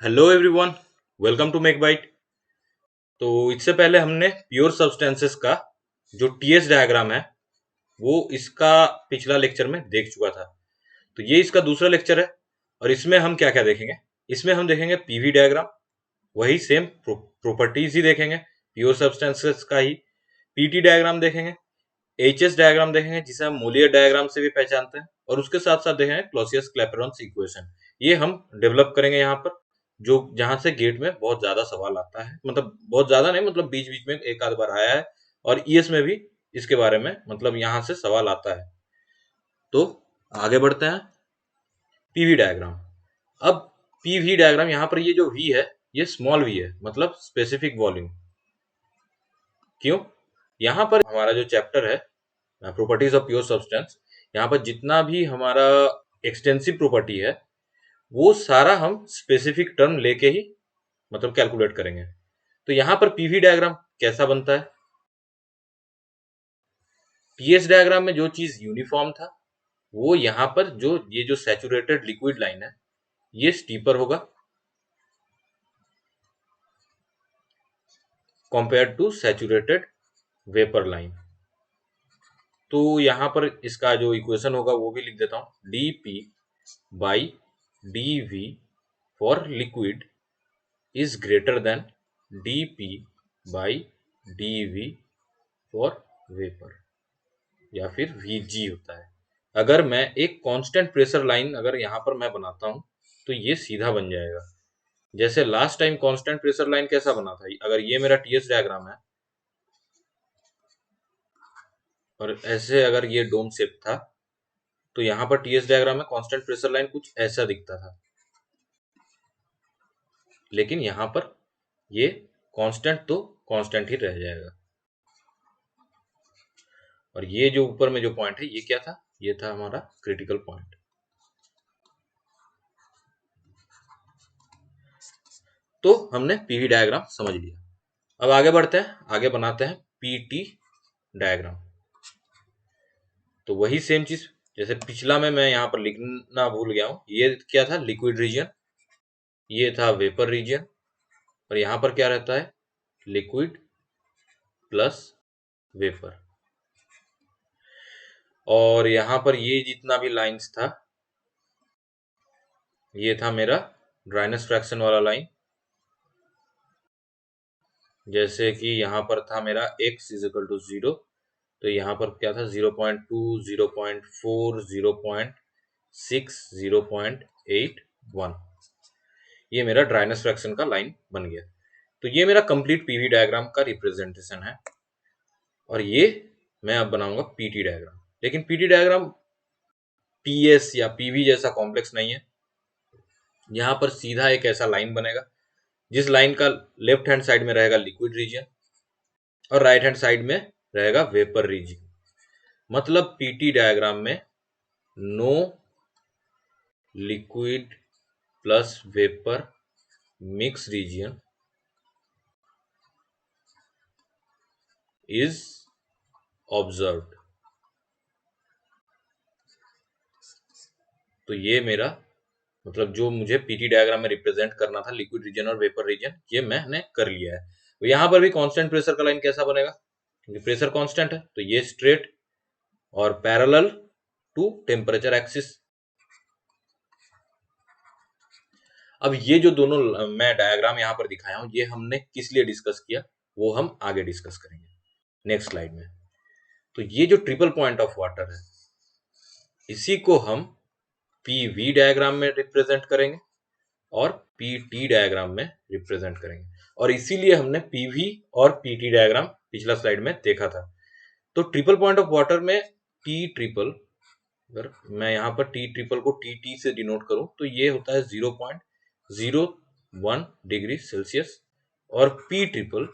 Hello everyone, welcome to Make Byte. तो इससे पहले हमने प्योर सब्सटेंसेस का जो टीएस डायग्राम है वो इसका पिछला लेक्चर में देख चुका था। तो ये इसका दूसरा लेक्चर है और इसमें हम क्या क्या देखेंगे। इसमें हम देखेंगे पीवी डायग्राम, वही सेम प्रॉपर्टीज ही देखेंगे प्योर सब्सटेंसेस का ही। पीटी डायग्राम देखेंगे, एचएस डायग्राम देखेंगे जिसे हम मोलियर डायग्राम से भी पहचानते हैं, और उसके साथ साथ देखेंगे क्लॉसियस क्लैपेरॉन इक्वेशन। ये हम डेवलप करेंगे यहाँ पर, जो जहां से गेट में बहुत ज्यादा सवाल आता है, मतलब बहुत ज्यादा नहीं, मतलब बीच बीच में एक आध बार आया है, और ईएस में भी इसके बारे में मतलब यहाँ से सवाल आता है। तो आगे बढ़ते हैं। PV diagram. अब पीवी डायग्राम, यहाँ पर ये जो वी है ये स्मॉल वी है, मतलब स्पेसिफिक वॉल्यूम। क्यों? यहाँ पर हमारा जो चैप्टर है प्रॉपर्टीज ऑफ प्योर सब्सटेंस, यहाँ पर जितना भी हमारा एक्सटेंसिव प्रॉपर्टी है वो सारा हम स्पेसिफिक टर्म लेके ही मतलब कैलकुलेट करेंगे। तो यहाँ पर पीवी डायग्राम कैसा बनता है? टीएस डायग्राम में जो चीज यूनिफॉर्म था वो यहाँ पर ये जो सैचुरेटेड लिक्विड लाइन है ये स्टीपर होगा compare to saturated vapour line. तो यहाँ पर इसका जो इक्वेशन होगा वो भी लिख देता हूं, dp by dv for liquid is greater than dp by dv for vapour, या फिर vg होता है। अगर मैं एक कांस्टेंट प्रेशर लाइन अगर यहाँ पर मैं बनाता हूं तो ये सीधा बन जाएगा। जैसे last time constant pressure line कैसा बना था, अगर ये मेरा टीएस डायग्राम है और ऐसे अगर ये डोम शेप था तो यहाँ पर टीएस डायग्राम में कांस्टेंट प्रेशर लाइन कुछ ऐसा दिखता था, लेकिन यहाँ पर ये कांस्टेंट तो कांस्टेंट ही रह जाएगा। और ये जो ऊपर में जो पॉइंट है ये क्या था? ये था हमारा क्रिटिकल पॉइंट। तो हमने पीवी डायग्राम समझ लिया। अब आगे बढ़ते हैं, आगे बनाते हैं पीटी डायग्राम। तो वही सेम चीज जैसे पिछला में मैं यहाँ पर लिखना भूल गया हूं, ये क्या था? लिक्विड रीजन, ये था वेपर रीजन, और यहाँ पर क्या रहता है? Liquid plus vapour. और यहाँ पर ये जितना भी लाइंस था ये था मेरा ड्राइनेस फ्रैक्शन वाला लाइन। जैसे कि यहाँ पर था मेरा x इज इक्वल टू 0, तो यहाँ पर क्या था? 0.2, 0.4, 0.6, 0.81, ये मेरा ड्राइनेस फ्रैक्शन का लाइन बन गया। तो ये मेरा कंप्लीट पीवी डायग्राम का रिप्रेजेंटेशन है, और ये मैं अब बनाऊंगा पीटी डायग्राम। लेकिन पीटी डायग्राम पीएस या पीवी जैसा कॉम्प्लेक्स नहीं है। यहाँ पर सीधा एक ऐसा लाइन बनेगा जिस लाइन का लेफ्ट हैंड साइड में रहेगा लिक्विड रीजन और राइट हैंड साइड में रहेगा वेपर रीजन। मतलब पीटी डायग्राम में no liquid plus vapour mix region is observed. तो ये मेरा मतलब जो मुझे पीटी डायग्राम में रिप्रेजेंट करना था लिक्विड रीजन और वेपर रीजन, ये मैंने कर लिया है। तो यहाँ पर भी कांस्टेंट प्रेशर का लाइन कैसा बनेगा? क्योंकि प्रेशर कांस्टेंट है तो ये स्ट्रेट और पैरेलल टू टेम्परेचर एक्सिस। अब ये जो दोनों मैं डायग्राम यहाँ पर दिखाया हूं ये हमने किस लिए डिस्कस किया वो हम आगे डिस्कस करेंगे नेक्स्ट स्लाइड में। तो ये जो ट्रिपल पॉइंट ऑफ वाटर है इसी को हम पीवी डायग्राम में रिप्रेजेंट करेंगे और पीटी डायग्राम में रिप्रेजेंट करेंगे, और इसीलिए हमने पीवी और पीटी डायग्राम पिछला स्लाइड में देखा था। तो ट्रिपल पॉइंट ऑफ वाटर में टी ट्रिपल, अगर मैं यहाँ पर टी ट्रिपल को टी टी से डिनोट करूं तो ये होता है 0.01 डिग्री सेल्सियस, और पी ट्रिपल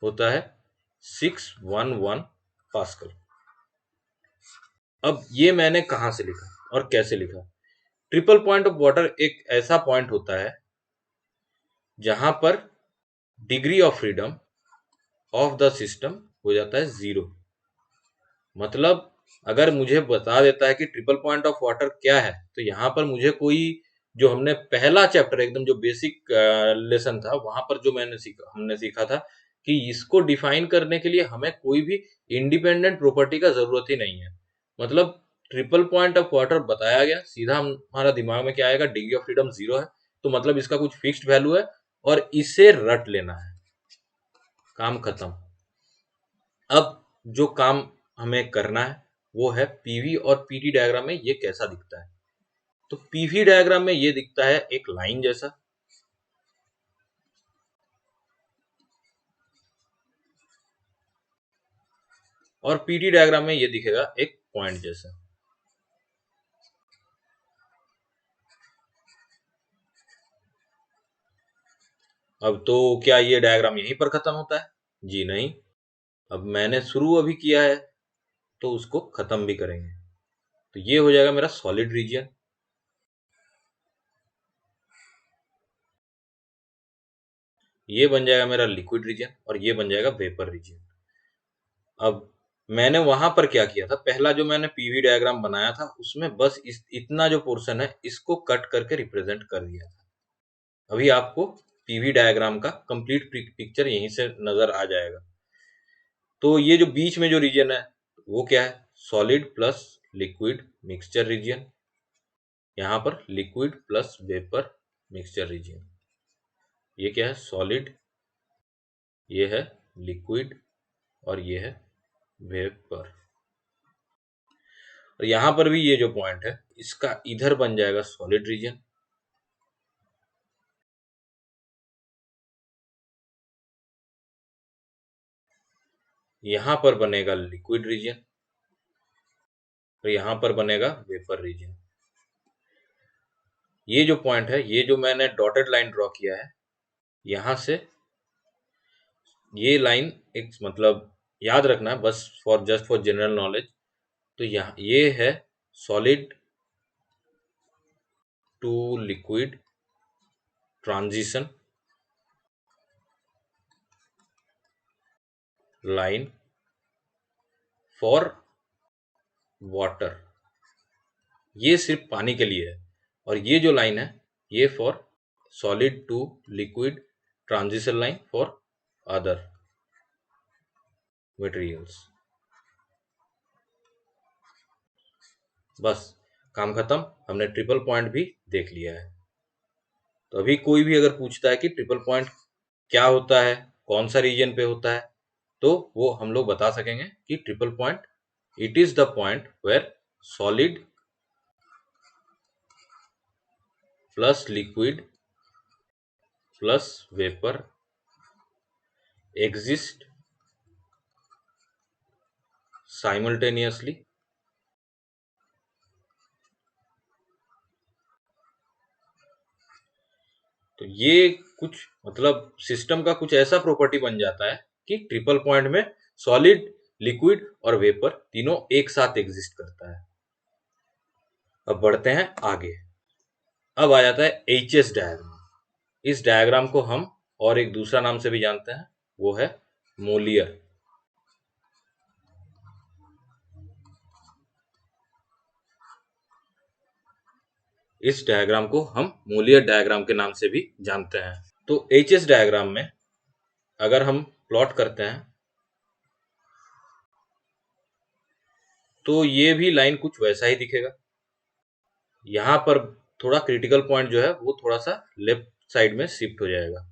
होता है 611 पास्कल। अब ये मैंने कहां से लिखा और कैसे लिखा? ट्रिपल पॉइंट ऑफ वाटर एक ऐसा पॉइंट होता है जहां पर degree of freedom of the system हो जाता है 0। मतलब अगर मुझे बता देता है कि ट्रिपल पॉइंट ऑफ वाटर क्या है तो यहाँ पर मुझे कोई जो हमने पहला चैप्टर एकदम जो बेसिक लेसन था वहां पर जो हमने सीखा था कि इसको डिफाइन करने के लिए हमें कोई भी इंडिपेंडेंट प्रॉपर्टी का जरूरत ही नहीं है। मतलब ट्रिपल पॉइंट ऑफ क्वार्टर बताया गया, सीधा हमारा दिमाग में क्या आएगा, डिग्री ऑफ फ्रीडम 0 है, तो मतलब इसका कुछ फिक्स्ड वैल्यू है और इसे रट लेना है, काम खत्म। अब जो काम हमें करना है वो है पीवी और पीटी डायग्राम में ये कैसा दिखता है। तो पीवी डायग्राम में ये दिखता है एक लाइन जैसा, और पीटी डायग्राम में ये दिखेगा एक पॉइंट जैसा। अब तो क्या ये डायग्राम यहीं पर खत्म होता है? जी नहीं, अब मैंने शुरू अभी किया है तो उसको खत्म भी करेंगे। तो ये हो जाएगा मेरा सॉलिड रीजन, ये बन जाएगा मेरा लिक्विड रीजन, और ये बन जाएगा वेपर रीजन। अब मैंने वहां पर क्या किया था, पहला जो मैंने पीवी डायग्राम बनाया था उसमें बस इतना जो पोर्शन है इसको कट करके रिप्रेजेंट कर दिया था। अभी आपको पीवी डायग्राम का कंप्लीट पिक्चर यहीं से नजर आ जाएगा। तो ये जो बीच में जो रीजन है वो क्या है, solid plus liquid mixture region, यहां पर liquid plus vapour mixture region. ये क्या है, सॉलिड, ये है लिक्विड, और ये है वेपर। और यहां पर भी ये जो पॉइंट है इसका इधर बन जाएगा सॉलिड रीजन, यहां पर बनेगा लिक्विड रीजन, और यहां पर बनेगा वेपर रीजन। ये जो पॉइंट है, ये जो मैंने डॉटेड लाइन ड्रॉ किया है, यहां से ये लाइन एक मतलब याद रखना है बस for just for general knowledge. तो यहाँ ये है solid to liquid transition line for water, ये सिर्फ पानी के लिए है। और ये जो लाइन है ये for solid to liquid transition line for other materials. बस काम खत्म, हमने ट्रिपल पॉइंट भी देख लिया है। तो अभी कोई भी अगर पूछता है कि ट्रिपल पॉइंट क्या होता है, कौन सा रीजन पे होता है, तो वो हम लोग बता सकेंगे कि triple point it is the point where solid plus liquid plus vapour exist simultaneously तो ये कुछ मतलब सिस्टम का कुछ ऐसा प्रॉपर्टी बन जाता है कि ट्रिपल पॉइंट में सॉलिड लिक्विड और वेपर तीनों एक साथ एग्जिस्ट करता है। अब बढ़ते हैं आगे। अब आ जाता है एच डायग्राम। इस डायग्राम को हम और एक दूसरा नाम से भी जानते हैं, वो है मोलियर। इस डायग्राम को हम मोलियर डायग्राम के नाम से भी जानते हैं। तो एच डायग्राम में अगर हम प्लॉट करते हैं तो ये भी लाइन कुछ वैसा ही दिखेगा। यहां पर थोड़ा क्रिटिकल पॉइंट जो है वो थोड़ा सा लेफ्ट साइड में शिफ्ट हो जाएगा।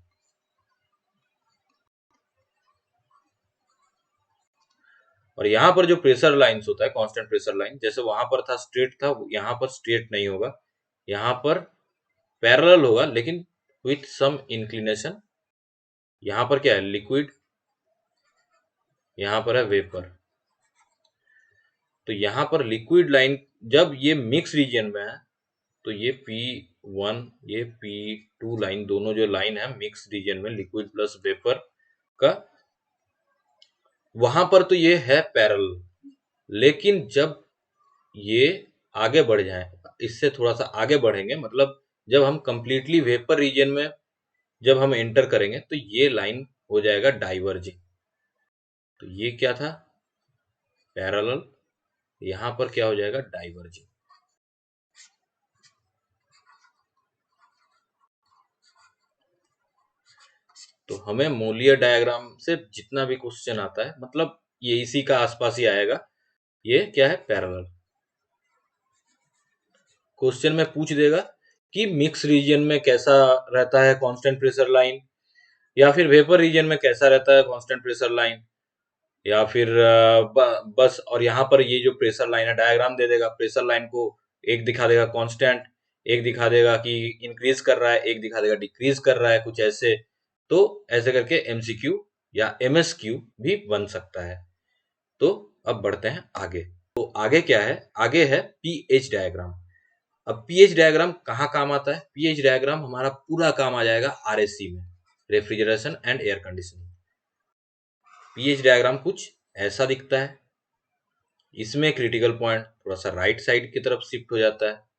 और यहाँ पर जो प्रेशर लाइंस होता है, कांस्टेंट प्रेशर लाइन, जैसे वहां पर था स्ट्रेट था, यहाँ पर स्ट्रेट नहीं होगा, यहाँ पर पैरेलल होगा लेकिन विथ सम इंक्लिनेशन। यहाँ पर क्या है, लिक्विड, यहाँ पर है वेपर। तो यहाँ पर लिक्विड लाइन जब ये मिक्स रीजन में है तो ये P1 ये P2 लाइन, दोनों जो लाइन है मिक्स रीजन में लिक्विड प्लस वेपर का, वहां पर तो ये है पैरेलल। लेकिन जब ये आगे बढ़ जाए, इससे थोड़ा सा आगे बढ़ेंगे, मतलब जब हम कंप्लीटली वेपर रीजन में जब हम एंटर करेंगे तो ये लाइन हो जाएगा डाइवर्जिंग। तो ये क्या था, पैरेलल, यहां पर क्या हो जाएगा, डाइवर्जिंग। तो हमें मोलियर डायग्राम से जितना भी क्वेश्चन आता है, मतलब ये इसी का आसपास ही आएगा। ये क्या है? पैरेलल। क्वेश्चन में पूछ देगा कि मिक्स रीजन में कैसा रहता है कांस्टेंट प्रेशर लाइन, या फिर वेपर रीजन में कैसा रहता है कांस्टेंट प्रेशर लाइन, या फिर बस। और यहाँ पर ये जो प्रेशर लाइन है, डायग्राम दे देगा। प्रेशर लाइन को एक दिखा देगा कांस्टेंट, एक दिखा देगा कि इंक्रीज कर रहा है, एक दिखा देगा डिक्रीज कर रहा है, कुछ ऐसे। तो ऐसे करके एमसीक्यू या एमएसक्यू भी बन सकता है। तो अब बढ़ते हैं आगे। तो आगे क्या है? आगे है पीएच डायग्राम। अब पीएच डायग्राम कहाँ काम आता है? पीएच डायग्राम हमारा पूरा काम आ जाएगा आरएससी में, refrigeration and air conditioning. PH diagram कुछ ऐसा दिखता है। इसमें क्रिटिकल पॉइंट थोड़ा सा राइट साइड की तरफ शिफ्ट हो जाता है।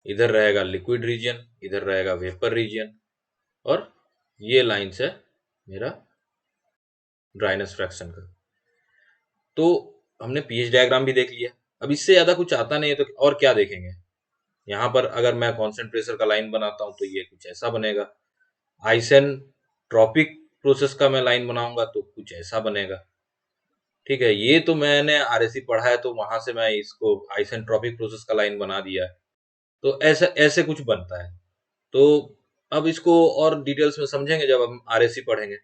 इधर रहेगा लिक्विड रीजन, इधर रहेगा वेपर रीजन, और ये लाइंस है मेरा ड्राइनेस फ्रैक्शन का। तो हमने पीएच डायग्राम भी देख लिया। अब इससे ज्यादा कुछ आता नहीं है, तो और क्या देखेंगे? यहाँ पर अगर मैं कांस्टेंट प्रेशर का लाइन बनाता हूं तो ये कुछ ऐसा बनेगा। आइसेंट्रोपिक प्रोसेस का मैं लाइन बनाऊंगा तो कुछ ऐसा बनेगा। ठीक है, ये तो मैंने आरएससी पढ़ा है, तो वहां से मैं इसको आइसेंट्रोपिक प्रोसेस का लाइन बना दिया है। तो ऐसे ऐसे कुछ बनता है। तो अब इसको और डिटेल्स में समझेंगे जब हम आरएससी पढ़ेंगे।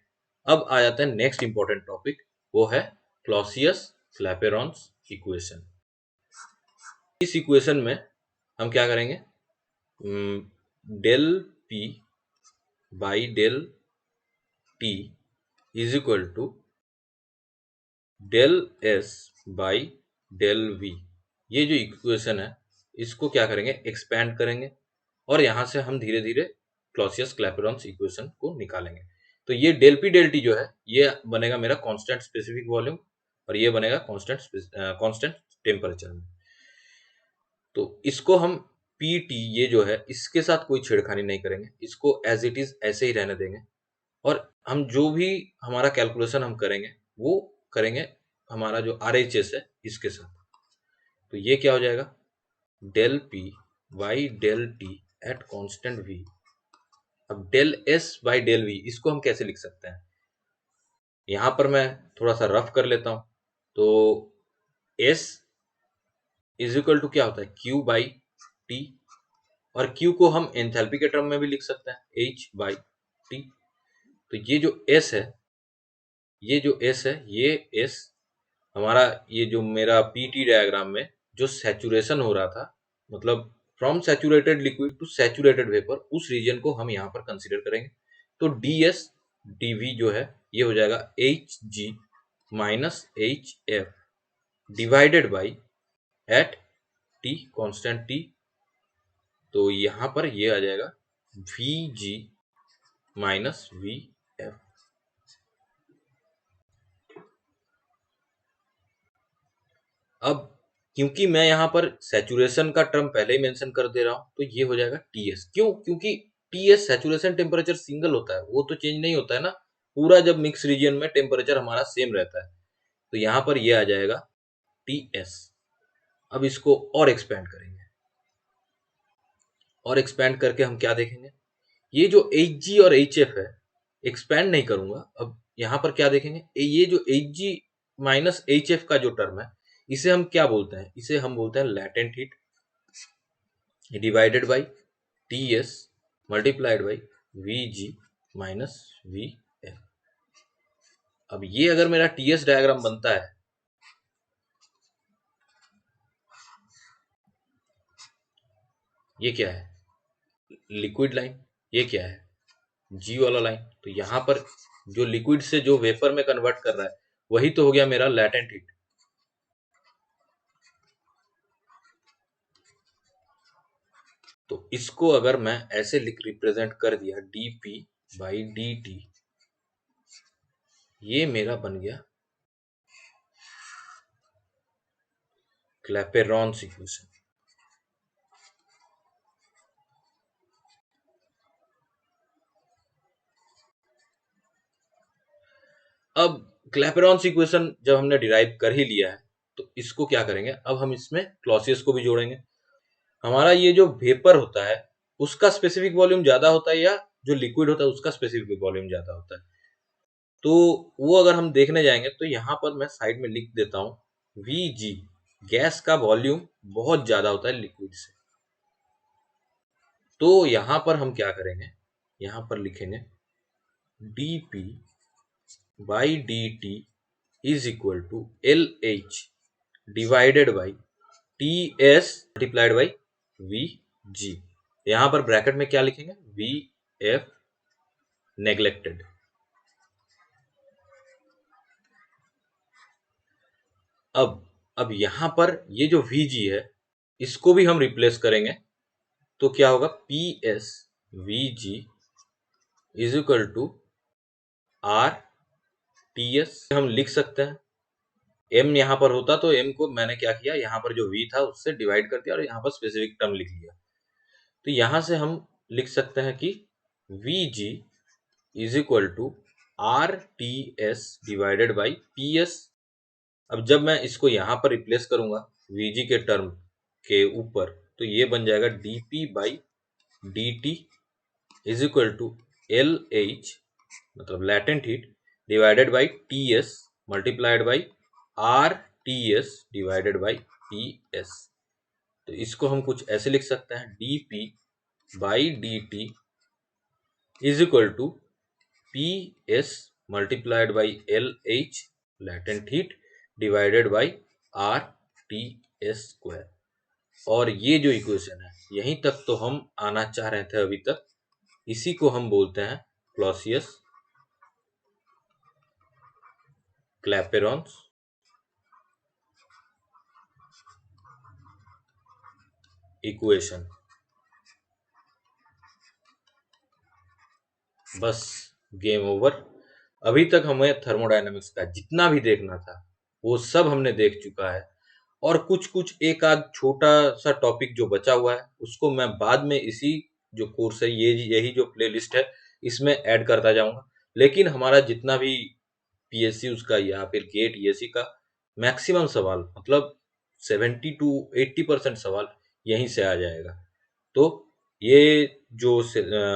अब आ जाते हैं नेक्स्ट इंपॉर्टेंट टॉपिक, वो है क्लॉसियस क्लैपेरॉन्स इक्वेशन। इस इक्वेशन में हम क्या करेंगे? Del P by del T is equal to del S by del V. ये जो इक्वेशन है, इसको क्या करेंगे? एक्सपैंड करेंगे, और यहां से हम धीरे धीरे क्लॉसियस क्लैपेरॉन्स इक्वेशन को निकालेंगे। तो ये डेल पी डेल टी जो है, ये बनेगा मेरा कांस्टेंट स्पेसिफिक वॉल्यूम, और ये बनेगा कांस्टेंट टेम्परेचर में। तो इसको हम पी टी, ये जो है, इसके साथ कोई छेड़खानी नहीं करेंगे, इसको एज इट इज ऐसे ही रहने देंगे। और हम जो भी हमारा कैलकुलेशन हम करेंगे, वो करेंगे हमारा जो RHS है इसके साथ। तो ये क्या हो जाएगा? Del P by del T at constant V. अब del S by del V, इसको हम कैसे लिख सकते हैं? यहां पर मैं थोड़ा सा रफ कर लेता हूं। तो एस इज इक्वल टू क्या होता है? क्यू बाई टी, और क्यू को हम एंथैल्पी के टर्म में भी लिख सकते हैं, एच बाई टी। तो ये जो एस है, ये एस हमारा, ये जो मेरा पीटी डायग्राम में जो सैचुरेशन हो रहा था, मतलब from saturated liquid to saturated vapour, उस रीजन को हम यहाँ पर कंसीडर करेंगे। तो ds dv जो है, ये हो जाएगा hg minus hf divided by at t constant t। तो यहाँ पर ये आ जाएगा vg माइनस vf। अब क्योंकि मैं यहाँ पर सैचुरेशन का टर्म पहले ही मेंशन कर दे रहा हूँ, तो ये हो जाएगा टीएस। क्यों? क्योंकि टीएस सैचुरेशन टेम्परेचर सिंगल होता है, वो तो चेंज नहीं होता है ना। पूरा जब मिक्स रीजन में टेम्परेचर हमारा सेम रहता है, तो यहाँ पर ये आ जाएगा टीएस। अब इसको और एक्सपेंड करेंगे, और एक्सपेंड करके हम क्या देखेंगे? ये जो एच जी और एच एफ है, एक्सपेंड नहीं करूंगा। अब यहाँ पर क्या देखेंगे? ये जो H G minus H F का जो टर्म है, इसे हम क्या बोलते हैं? इसे हम बोलते हैं latent heat divided by T S multiplied by we ji minus V F. अब ये अगर मेरा टी एस डायग्राम बनता है, ये क्या है? Liquid line. ये क्या है? जी वाला लाइन। तो यहां पर जो लिक्विड से जो वेपर में कन्वर्ट कर रहा है, वही तो हो गया मेरा लैटेंट हीट। तो इसको अगर मैं ऐसे लिख रिप्रेजेंट कर दिया, dp बाई dt, ये मेरा बन गया क्लैपेरॉन्स इक्वेशन। अब क्लैपेरॉन्स इक्वेशन जब हमने डिराइव कर ही लिया है, तो इसको क्या करेंगे? अब हम इसमें क्लॉसियस को भी जोड़ेंगे। हमारा ये जो वेपर होता है उसका स्पेसिफिक वॉल्यूम ज्यादा होता है या जो लिक्विड होता है उसका स्पेसिफिक वॉल्यूम ज्यादा होता है। तो वो अगर हम देखने जाएंगे तो यहाँ पर मैं साइड में लिख देता हूँ Vg, गैस का वॉल्यूम बहुत ज्यादा होता है लिक्विड से। तो यहाँ पर हम क्या करेंगे, यहाँ पर लिखेंगे dP by dt is equal to LH divided by TS multiplied by Vg। यहाँ पर ब्रैकेट में क्या लिखेंगे, Vf नेग्लेक्टेड। अब यहां पर ये जो Vg है इसको भी हम रिप्लेस करेंगे तो क्या होगा, PS Vg is equal to R TS। हम लिख सकते हैं m यहां पर होता तो m को मैंने क्या किया, यहां पर जो V था उससे डिवाइड कर दिया और यहां पर स्पेसिफिक टर्म लिख लिया। तो यहां से हम लिख सकते हैं कि Vg is equal to R TS divided by PS। अब जब मैं इसको यहां पर रिप्लेस करूंगा Vg के टर्म के ऊपर तो ये बन जाएगा dP by dt is equal to LH मतलब latent heat divided by TS multiplied by R TS divided by PS। तो इसको हम कुछ ऐसे लिख सकते हैं dP by dt is equal to PS multiplied by LH latent heat divided by R TS square. और ये जो इक्वेशन है यहीं तक तो हम आना चाह रहे थे अभी तक, इसी को हम बोलते हैं क्लॉसियस क्लैपेरॉन्स इक्वेशन। बस गेम ओवर। अभी तक हमें थर्मोडायनेमिक्स का जितना भी देखना था वो सब हमने देख चुका है, और कुछ कुछ एक आध छोटा सा टॉपिक जो बचा हुआ है उसको मैं बाद में इसी जो कोर्स है ये यही जो प्लेलिस्ट है इसमें ऐड करता जाऊंगा। लेकिन हमारा जितना भी PSU का या फिर गेट ESE का मैक्सिमम सवाल मतलब 70 to 80% सवाल यहीं से आ जाएगा। तो ये जो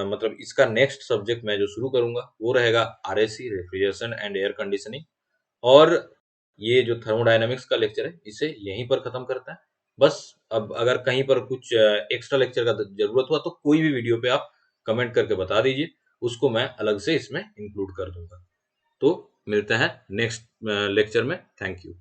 मतलब इसका नेक्स्ट सब्जेक्ट मैं जो शुरू करूंगा वो रहेगा RAC refrigeration and air conditioning. और ये जो थर्मोडायनामिक्स का लेक्चर है इसे यहीं पर खत्म करता है। बस अब अगर कहीं पर कुछ एक्स्ट्रा लेक्चर का जरूरत हुआ तो कोई भी वीडियो पे आप कमेंट करके बता दीजिए, उसको मैं अलग से इसमें इंक्लूड कर दूंगा। तो मिलते हैं नेक्स्ट लेक्चर में। Thank you.